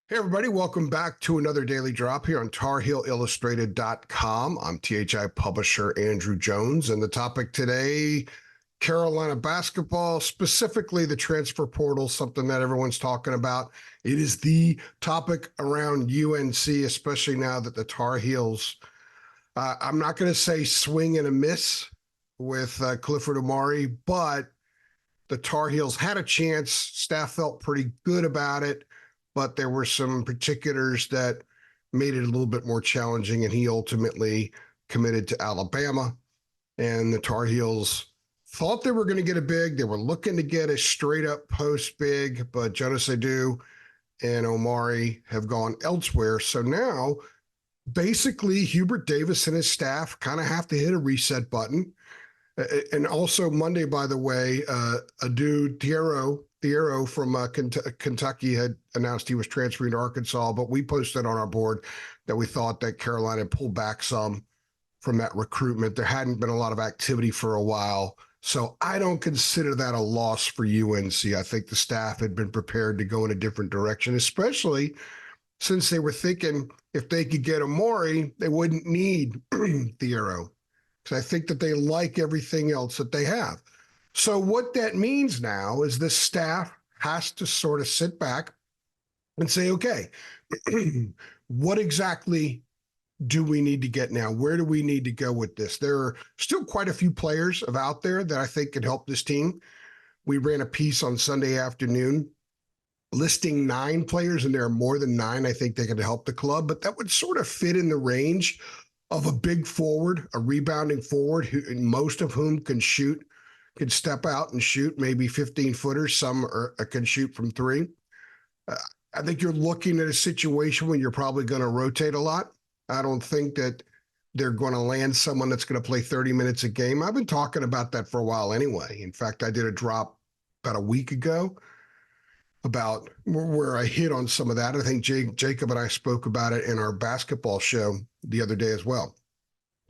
Hey, everybody, welcome back to another Daily Drop here on TarHeelIllustrated.com. I'm THI publisher Andrew Jones, and the topic today, Carolina basketball, specifically the transfer portal, something that everyone's talking about. It is the topic around UNC, especially now that the Tar Heels, I'm not going to say swing and a miss with Clifford Omari, but the Tar Heels had a chance. Staff felt pretty good about it, but there were some particulars that made it a little bit more challenging, and he ultimately committed to Alabama. And the Tar Heels thought they were going to get a big. They were looking to get a straight up post big, but Jonas Adu and Omari have gone elsewhere. So now, basically, Hubert Davis and his staff kind of have to hit a reset button. And also Monday, by the way, Adu Thiero from Kentucky had announced he was transferring to Arkansas, but we posted on our board that we thought that Carolina pulled back some from that recruitment. There hadn't been a lot of activity for a while, so I don't consider that a loss for UNC. I think the staff had been prepared to go in a different direction, especially since they were thinking if they could get Amori, they wouldn't need Thiero. Because I think that they like everything else that they have. So what that means now is the staff has to sort of sit back and say, okay, what exactly do we need to get now? Where do we need to go with this? There are still quite a few players out there that I think could help this team. We ran a piece on Sunday afternoon listing 9 players, and there are more than 9 I think they could help the club, but that would sort of fit in the range of a big forward, a rebounding forward, most of whom can step out and shoot maybe 15-footers. Some can shoot from 3. I think you're looking at a situation where you're probably going to rotate a lot. I don't think that they're going to land someone that's going to play 30 minutes a game. I've been talking about that for a while anyway. In fact, I did a drop about a week ago about where I hit on some of that. I think Jacob and I spoke about it in our basketball show the other day as well.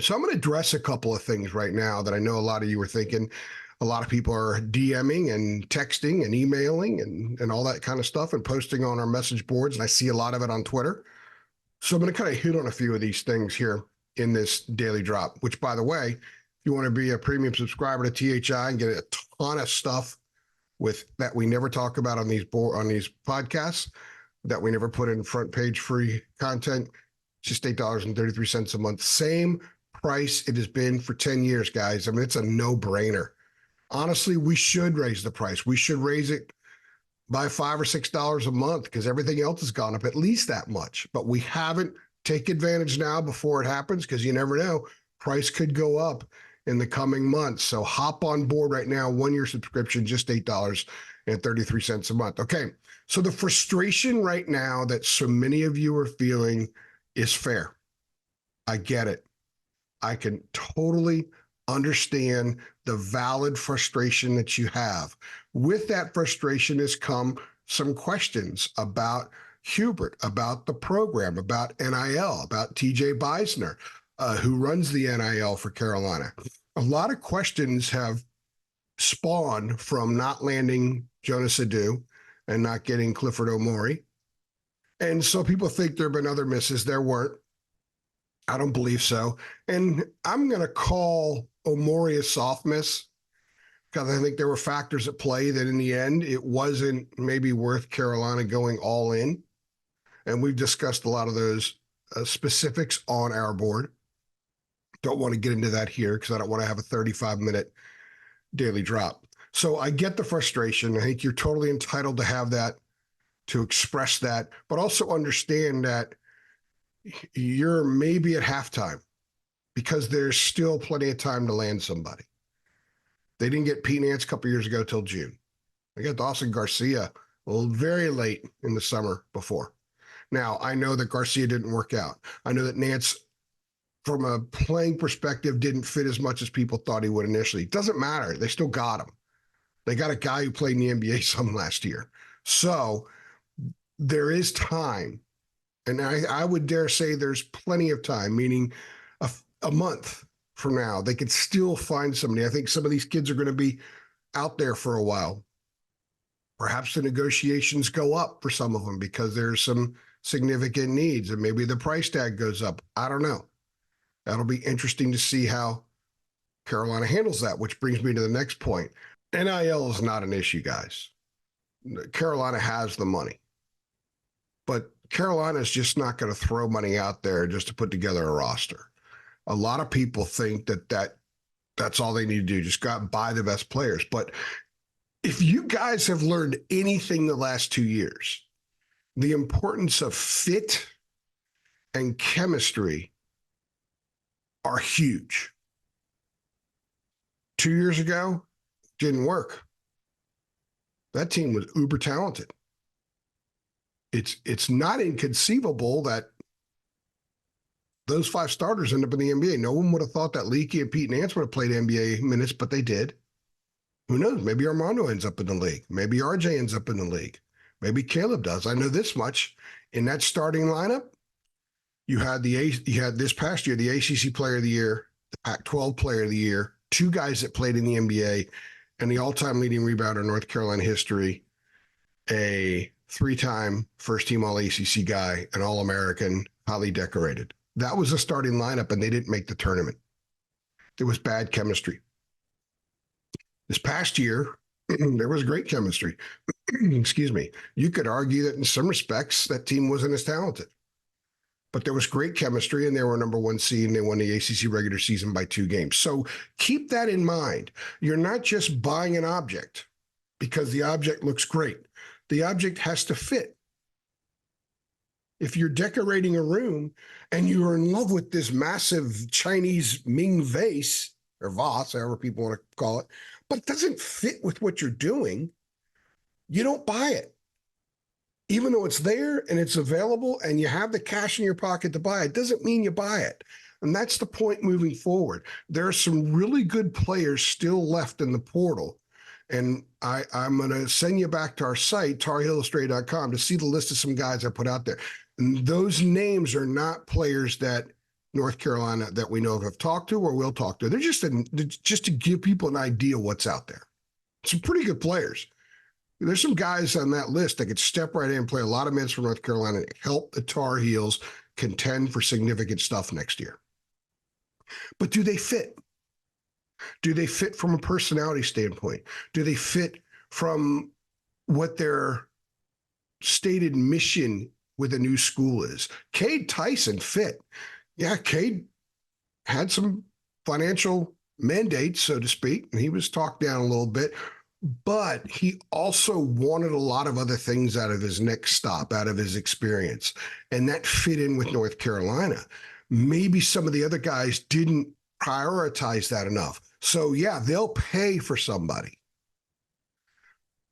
So I'm going to address a couple of things right now that I know a lot of you are thinking. A lot of people are DMing and texting and emailing and all that kind of stuff and posting on our message boards. And I see a lot of it on Twitter. So I'm going to kind of hit on a few of these things here in this daily drop, which, by the way, if you want to be a premium subscriber to THI and get a ton of stuff with that we never talk about on these podcasts, that we never put in front page free content, just $8.33 a month. Same price it has been for 10 years, guys. I mean, it's a no-brainer. Honestly, we should raise the price. We should raise it by $5 or $6 a month because everything else has gone up at least that much. But we haven't. Take advantage now before it happens because you never know. Price could go up in the coming months. So hop on board right now. 1-year subscription, just $8.33 a month. Okay. So the frustration right now that so many of you are feeling is fair. I get it. I can totally understand the valid frustration that you have. With that frustration has come some questions about Hubert, about the program, about NIL, about TJ Beisner, who runs the NIL for Carolina. A lot of questions have spawned from not landing Jonas Adu and not getting Clifford Omari. And so people think there have been other misses. There weren't. I don't believe so. And I'm going to call Omari a soft miss because I think there were factors at play that in the end, it wasn't maybe worth Carolina going all in. And we've discussed a lot of those specifics on our board. Don't want to get into that here because I don't want to have a 35-minute daily drop. So I get the frustration. I think you're totally entitled to have that, to express that, but also understand that you're maybe at halftime because there's still plenty of time to land somebody. They didn't get Pete Nance a couple years ago till June. They got Dawson Garcia very late in the summer before. Now, I know that Garcia didn't work out. I know that Nance, from a playing perspective, didn't fit as much as people thought he would initially. It doesn't matter. They still got him. They got a guy who played in the NBA some last year. So there is time. And I would dare say there's plenty of time, meaning a month from now, they could still find somebody. I think some of these kids are going to be out there for a while. Perhaps the negotiations go up for some of them because there's some significant needs, and maybe the price tag goes up. I don't know. That'll be interesting to see how Carolina handles that, which brings me to the next point. NIL is not an issue, guys. Carolina has the money, but Carolina is just not going to throw money out there just to put together a roster. A lot of people think that's all they need to do, just go out and buy the best players. But if you guys have learned anything the last 2 years, the importance of fit and chemistry are huge. 2 years ago, didn't work. That team was uber talented. It's not inconceivable that those 5 starters end up in the NBA. No one would have thought that Leaky and Pete Nance would have played NBA minutes, but they did. Who knows? Maybe Armando ends up in the league. Maybe RJ ends up in the league. Maybe Caleb does. I know this much. In that starting lineup, you had this past year the ACC Player of the Year, the Pac-12 Player of the Year, 2 guys that played in the NBA, and the all-time leading rebounder in North Carolina history, a 3-time first-team All-ACC guy, an All-American, highly decorated. That was a starting lineup, and they didn't make the tournament. There was bad chemistry. This past year, there was great chemistry. Excuse me. You could argue that in some respects, that team wasn't as talented. But there was great chemistry, and they were number 1 seed, and they won the ACC regular season by 2 games. So keep that in mind. You're not just buying an object because the object looks great. The object has to fit. If you're decorating a room and you are in love with this massive Chinese Ming vase, or vase, however people want to call it, but it doesn't fit with what you're doing, you don't buy it. Even though it's there and it's available and you have the cash in your pocket to buy it, doesn't mean you buy it. And that's the point moving forward. There are some really good players still left in the portal. And I'm going to send you back to our site, TarHeelIllustrated.com, to see the list of some guys I put out there. And those names are not players that North Carolina that we know of have talked to or will talk to. They're just to give people an idea what's out there. Some pretty good players. There's some guys on that list that could step right in and play a lot of minutes for North Carolina and help the Tar Heels contend for significant stuff next year. But do they fit? Do they fit from a personality standpoint? Do they fit from what their stated mission with a new school is? Cade Tyson fit. Yeah, Cade had some financial mandates, so to speak, and he was talked down a little bit. But he also wanted a lot of other things out of his next stop, out of his experience. And that fit in with North Carolina. Maybe some of the other guys didn't prioritize that enough. So, yeah, they'll pay for somebody.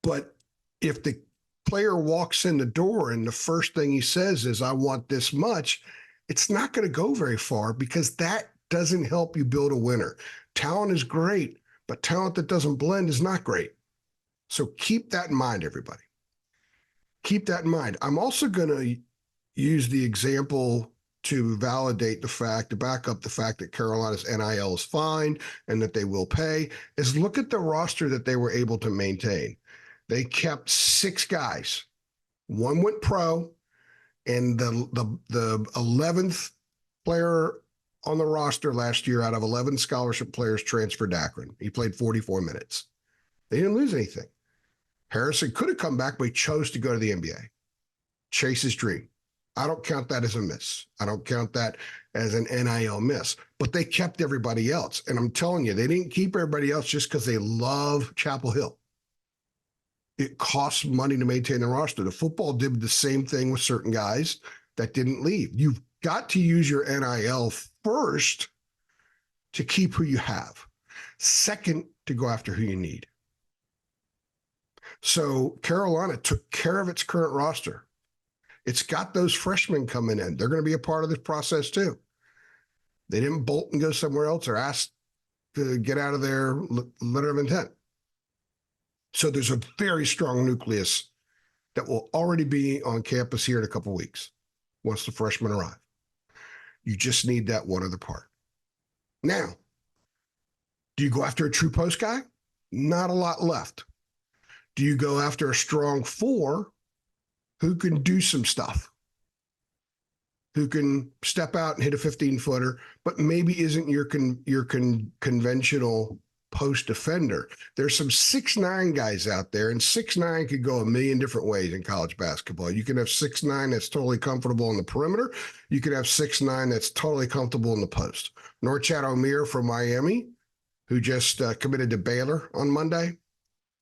But if the player walks in the door and the first thing he says is, I want this much, it's not going to go very far because that doesn't help you build a winner. Talent is great, but talent that doesn't blend is not great. So keep that in mind, everybody. Keep that in mind. I'm also going to use the example to validate the fact, to back up the fact that Carolina's NIL is fine and that they will pay, is look at the roster that they were able to maintain. They kept 6 guys. 1 went pro, and the 11th player on the roster last year out of 11 scholarship players transferred to Akron. He played 44 minutes. They didn't lose anything. Harrison could have come back, but he chose to go to the NBA. Chase his dream. I don't count that as a miss. I don't count that as an NIL miss. But they kept everybody else. And I'm telling you, they didn't keep everybody else just because they love Chapel Hill. It costs money to maintain the roster. The football did the same thing with certain guys that didn't leave. You've got to use your NIL first to keep who you have. Second, to go after who you need. So Carolina took care of its current roster. It's got those freshmen coming in. They're going to be a part of this process too. They didn't bolt and go somewhere else or ask to get out of their letter of intent. So there's a very strong nucleus that will already be on campus here in a couple of weeks once the freshmen arrive. You just need that one other part. Now, do you go after a true post guy? Not a lot left. Do you go after a strong 4 who can do some stuff? who can step out and hit a 15-footer, but maybe isn't your conventional post defender. There's some 6'9" guys out there, and 6'9" could go a million different ways in college basketball. You can have 6'9" that's totally comfortable in the perimeter. You could have 6'9" that's totally comfortable in the post. Norchad Omier from Miami, who just committed to Baylor on Monday.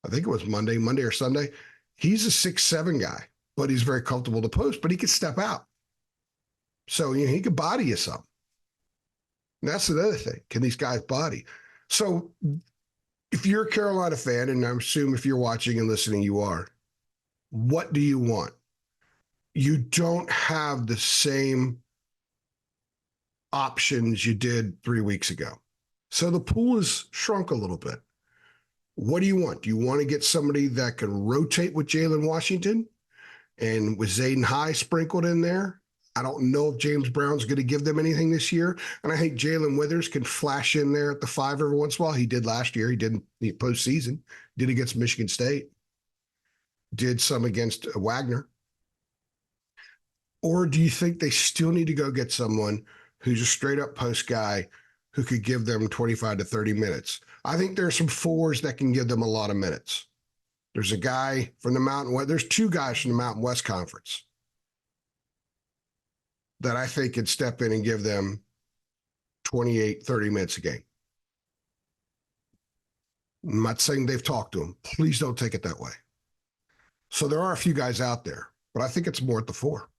I think it was Monday or Sunday. He's a 6'7" guy, but he's very comfortable in the post, but he could step out. So he could body you some. And that's another thing. Can these guys body? So if you're a Carolina fan, and I assume if you're watching and listening, you are, what do you want? You don't have the same options you did 3 weeks ago. So the pool has shrunk a little bit. What do you want? Do you want to get somebody that can rotate with Jalen Washington and with Zayden High sprinkled in there? I don't know if James Brown's going to give them anything this year. And I think Jalen Withers can flash in there at the 5 every once in a while. He did last year. He didn't postseason. Did against Michigan State. Did some against Wagner. Or do you think they still need to go get someone who's a straight-up post guy who could give them 25 to 30 minutes? I think there's some fours that can give them a lot of minutes. There's a guy from the Mountain West. There's 2 guys from the Mountain West Conference that I think could step in and give them 28, 30 minutes a game. I'm not saying they've talked to him. Please don't take it that way. So there are a few guys out there, but I think it's more at the 4.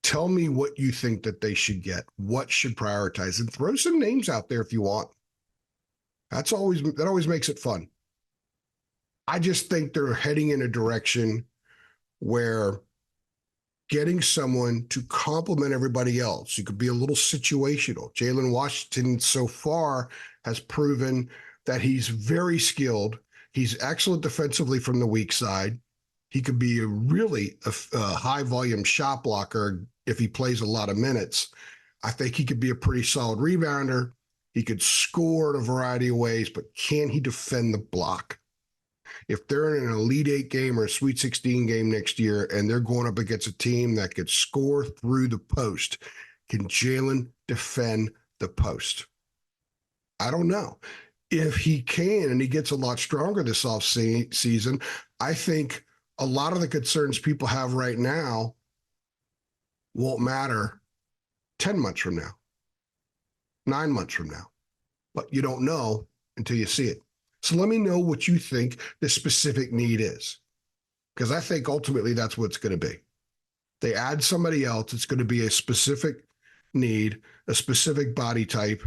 Tell me what you think that they should get, what should prioritize, and throw some names out there if you want. That always makes it fun. I just think they're heading in a direction where getting someone to complement everybody else. You could be a little situational. Jalen Washington so far has proven that he's very skilled. He's excellent defensively from the weak side. He could be a high-volume shot blocker if he plays a lot of minutes. I think he could be a pretty solid rebounder. He could score in a variety of ways, but can he defend the block? If they're in an Elite 8 game or a Sweet 16 game next year and they're going up against a team that could score through the post, can Jalen defend the post? I don't know. If he can and he gets a lot stronger this offseason, I think a lot of the concerns people have right now won't matter 10 months from now, 9 months from now. But you don't know until you see it. So let me know what you think the specific need is, because I think ultimately that's what it's going to be. They add somebody else, it's going to be a specific need, a specific body type,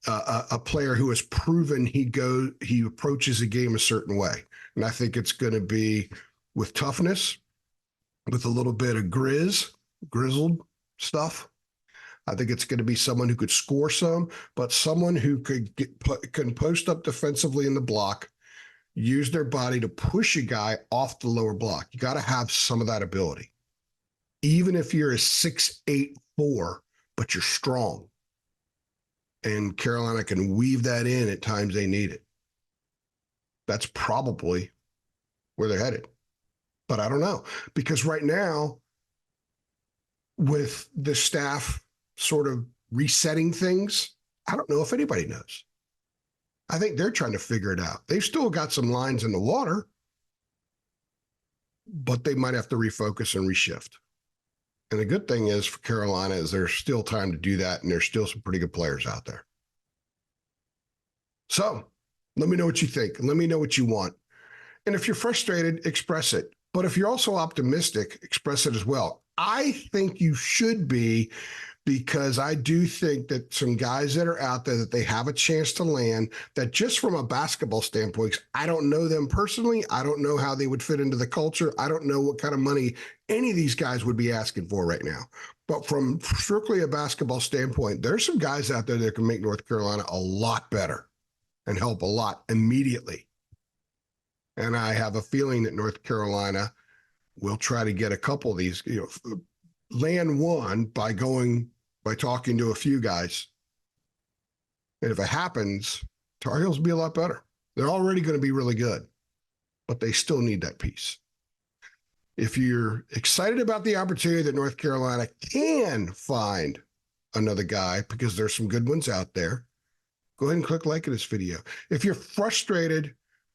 a player who has proven he approaches a game a certain way. And I think it's going to be with toughness, with a little bit of grizzled stuff. I think it's going to be someone who could score some, but someone who can post up defensively in the block, use their body to push a guy off the lower block. You got to have some of that ability. Even if you're a 6'8", 4, but you're strong. And Carolina can weave that in at times they need it. That's probably where they're headed. But I don't know. Because right now, with the staff sort of resetting things, I don't know if anybody knows. I think they're trying to figure it out. They've still got some lines in the water, but they might have to refocus and reshift. And the good thing is for Carolina is there's still time to do that, and there's still some pretty good players out there. So let me know what you think. Let me know what you want. And if you're frustrated, express it. But if you're also optimistic, express it as well. I think you should be, because I do think that some guys that are out there that they have a chance to land, that just from a basketball standpoint, I don't know them personally. I don't know how they would fit into the culture. I don't know what kind of money any of these guys would be asking for right now. But from strictly a basketball standpoint, there's some guys out there that can make North Carolina a lot better and help a lot immediately. And I have a feeling that North Carolina will try to get a couple of these, land one by talking to a few guys. And if it happens, Tar Heels will be a lot better. They're already going to be really good, but they still need that piece. If you're excited about the opportunity that North Carolina can find another guy, because there's some good ones out there, go ahead and click like in this video. If you're frustrated,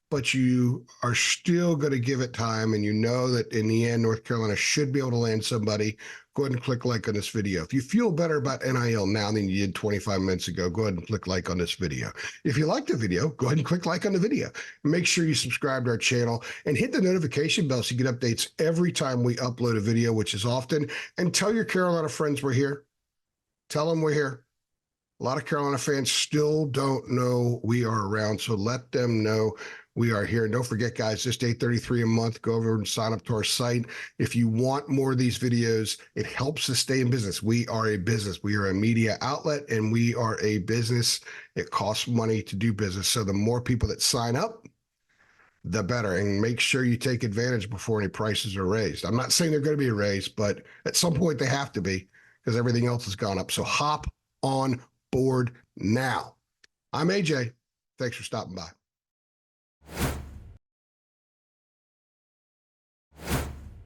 but you are still going to give it time and you know that in the end, North Carolina should be able to land somebody, go ahead and click like on this video. If you feel better about NIL now than you did 25 minutes ago, go ahead and click like on this video. If you like the video, go ahead and click like on the video. Make sure you subscribe to our channel and hit the notification bell so you get updates every time we upload a video, which is often. And tell your Carolina friends we're here. Tell them we're here. A lot of Carolina fans still don't know we are around, so let them know we are here. And don't forget, guys, just $8.33 a month. Go over and sign up to our site. If you want more of these videos, it helps us stay in business. We are a business. We are a media outlet, and we are a business. It costs money to do business. So the more people that sign up, the better. And make sure you take advantage before any prices are raised. I'm not saying they're going to be raised, but at some point they have to be because everything else has gone up. So hop on board now. I'm AJ. Thanks for stopping by.